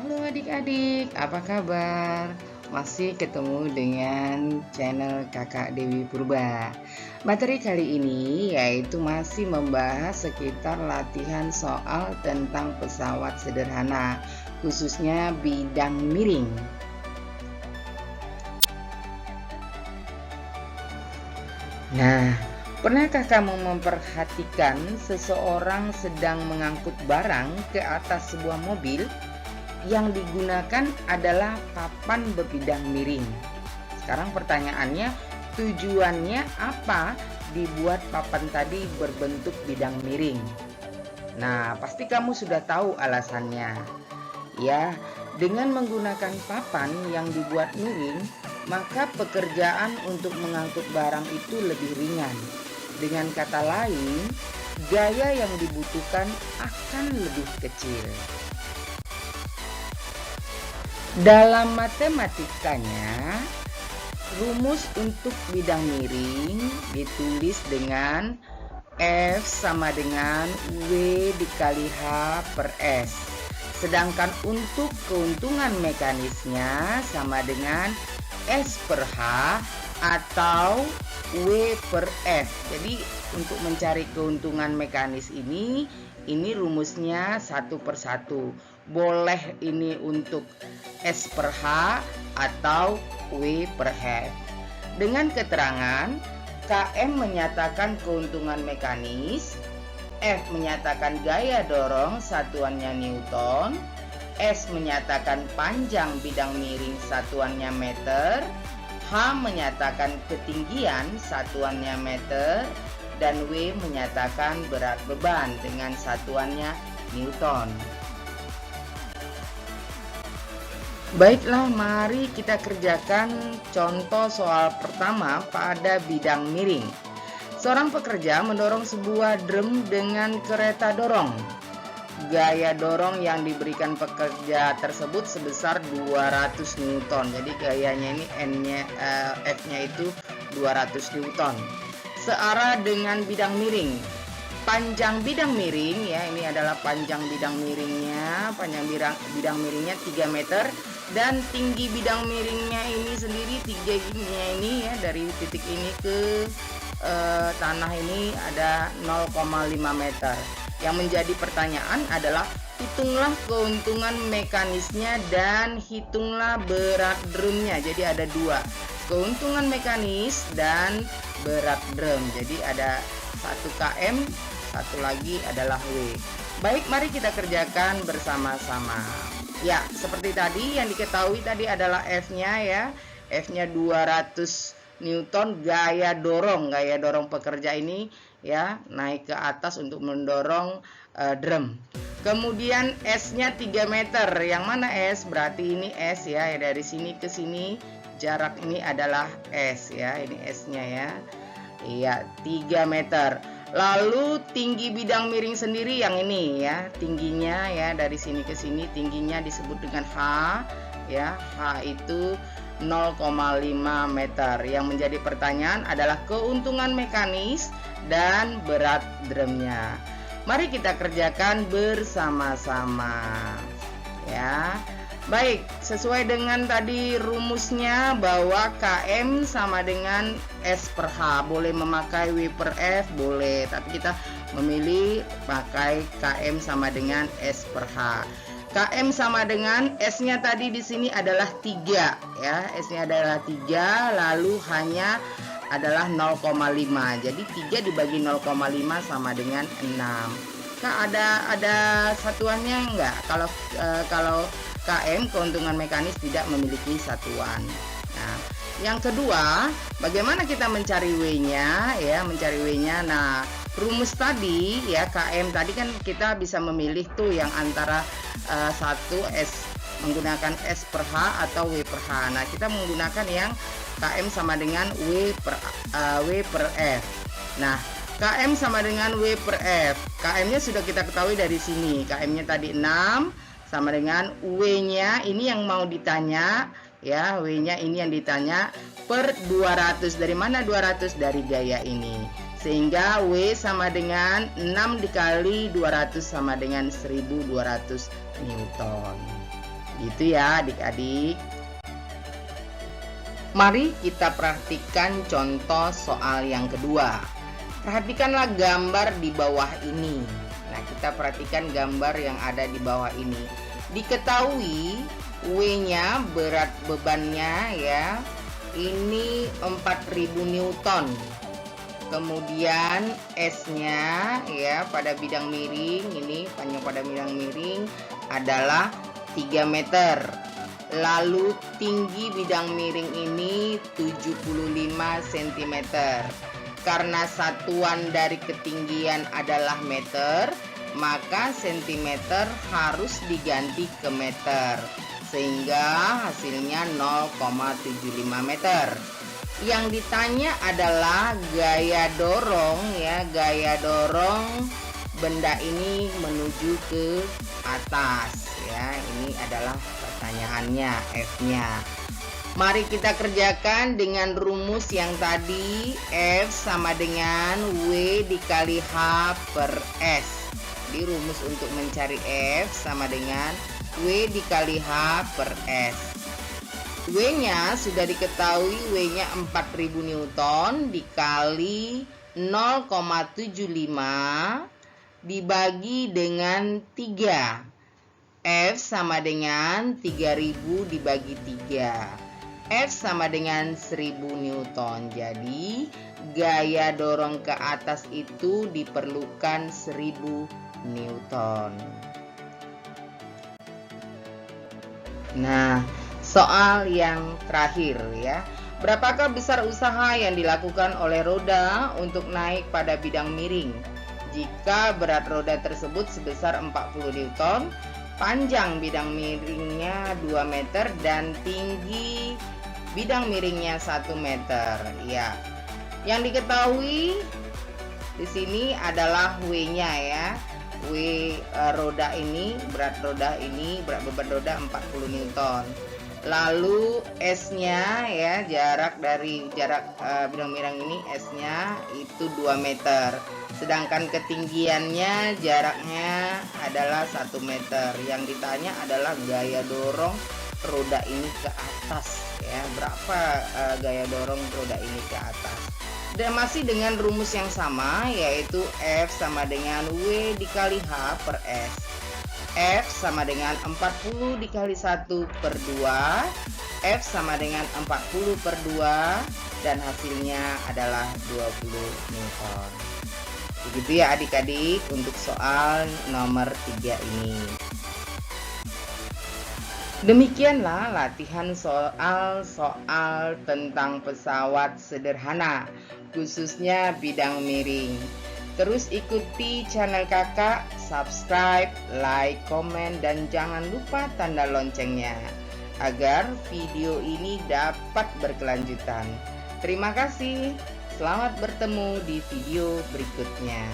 Halo adik-adik, apa kabar? Masih ketemu dengan channel Kakak Dewi Purba. Materi kali ini yaitu masih membahas sekitar latihan soal tentang pesawat sederhana, khususnya bidang miring. Nah, pernahkah kamu memperhatikan seseorang sedang mengangkut barang ke atas sebuah mobil? Yang digunakan adalah papan berbidang miring. Sekarang pertanyaannya, tujuannya apa dibuat papan tadi berbentuk bidang miring? Nah, pasti kamu sudah tahu alasannya. Ya, dengan menggunakan papan yang dibuat miring, maka pekerjaan untuk mengangkut barang itu lebih ringan. Dengan kata lain, gaya yang dibutuhkan akan lebih kecil. Dalam matematikanya, rumus untuk bidang miring ditulis dengan F sama dengan W dikali H per S. Sedangkan untuk keuntungan mekanisnya sama dengan S per H atau W per F. Jadi untuk mencari keuntungan mekanis ini rumusnya satu per satu. Boleh ini untuk S per H atau W per F. Dengan keterangan KM menyatakan keuntungan mekanis, F menyatakan gaya dorong satuannya Newton, S menyatakan panjang bidang miring satuannya meter, H menyatakan ketinggian satuannya meter, dan W menyatakan berat beban dengan satuannya Newton. Baiklah, mari kita kerjakan contoh soal pertama pada bidang miring. Seorang pekerja mendorong sebuah drum dengan kereta dorong. Gaya dorong yang diberikan pekerja tersebut sebesar 200 Newton. Jadi gayanya ini F-nya itu 200 Newton. Searah dengan bidang miring. Panjang bidang miring ya, ini adalah panjang bidang miringnya. Panjang bidang miringnya 3 meter dan tinggi bidang miringnya ini sendiri 3-nya ini ya, dari titik ini ke tanah ini ada 0,5 meter. Yang menjadi pertanyaan adalah hitunglah keuntungan mekanisnya dan hitunglah berat drumnya. Jadi ada dua, keuntungan mekanis dan berat drum. Jadi ada 1 km, satu lagi adalah W. Baik, mari kita kerjakan bersama-sama. Ya, seperti tadi yang diketahui tadi adalah F-nya ya. F-nya 200 Newton, gaya dorong pekerja ini ya naik ke atas untuk mendorong drum. Kemudian S-nya 3 meter. Yang mana S? Berarti ini S ya, dari sini ke sini jarak ini adalah S ya. Ini S-nya ya. Iya, 3 meter. Lalu tinggi bidang miring sendiri yang ini ya, tingginya ya dari sini ke sini tingginya disebut dengan H ya. H itu 0,5 meter. Yang menjadi pertanyaan adalah keuntungan mekanis dan berat drumnya. Mari kita kerjakan bersama-sama ya. Baik, sesuai dengan tadi rumusnya bahwa KM sama dengan S per H. Boleh memakai W per F, boleh, tapi kita memilih pakai KM sama dengan S per H. KM sama dengan S-nya tadi di sini adalah 3 ya. S-nya adalah 3, lalu H-nya adalah 0,5. Jadi 3 dibagi 0,5 sama dengan 6. Kak, ada satuannya enggak? Kalau KM keuntungan mekanis tidak memiliki satuan. Nah, yang kedua, bagaimana kita mencari W-nya ya, mencari W-nya. Nah, rumus tadi ya, KM tadi kan kita bisa memilih tuh yang antara satu S menggunakan S per H atau W per H. Nah, kita menggunakan yang KM sama dengan W per F. Nah, KM sama dengan W per F. KM-nya sudah kita ketahui dari sini. KM-nya tadi 6 sama dengan W-nya ini yang mau ditanya ya, W-nya ini yang ditanya per 200. Dari mana 200? Dari gaya ini. Sehingga W sama dengan 6 dikali 200 sama dengan 1200 Newton. Gitu ya adik-adik. Mari kita perhatikan contoh soal yang kedua. Perhatikanlah gambar di bawah ini. Nah, kita perhatikan gambar yang ada di bawah ini. Diketahui W-nya, berat bebannya ya, ini 4000 Newton. Kemudian S-nya ya pada bidang miring, ini panjang pada bidang miring adalah 3 meter. Lalu tinggi bidang miring ini 75 cm. Karena satuan dari ketinggian adalah meter, maka sentimeter harus diganti ke meter, sehingga hasilnya 0,75 meter. Yang ditanya adalah gaya dorong ya, gaya dorong benda ini menuju ke atas ya. Ini adalah pertanyaannya, F-nya. Mari kita kerjakan dengan rumus yang tadi. F sama dengan W dikali H per S. Jadi rumus untuk mencari F sama dengan W dikali H per S. W-nya sudah diketahui, W-nya 4000 Newton dikali 0,75 dibagi dengan 3. F sama dengan 3000 dibagi 3. F sama dengan 1000 Newton. Jadi gaya dorong ke atas itu diperlukan 1000 Newton. Nah, soal yang terakhir ya. Berapakah besar usaha yang dilakukan oleh roda untuk naik pada bidang miring? Jika berat roda tersebut sebesar 40 Newton, panjang bidang miringnya 2 meter dan tinggi bidang miringnya 1 meter. Ya. Yang diketahui di sini adalah W-nya ya. W roda ini, berat beban roda 40 Newton. Lalu S-nya ya, jarak bidang miring ini S-nya itu 2 meter. Sedangkan ketinggiannya jaraknya adalah 1 meter. Yang ditanya adalah gaya dorong roda ini ke atas ya. Berapa gaya dorong roda ini ke atas? Dan masih dengan rumus yang sama, yaitu F sama dengan W dikali H per S. F sama dengan 40 dikali 1 per 2. F sama dengan 40 per 2. Dan hasilnya adalah 20 Newton. Begitu ya adik-adik untuk soal nomor 3 ini. Demikianlah latihan soal-soal tentang pesawat sederhana, khususnya bidang miring. Terus ikuti channel kakak, subscribe, like, komen, dan jangan lupa tanda loncengnya agar video ini dapat berkelanjutan. Terima kasih, selamat bertemu di video berikutnya.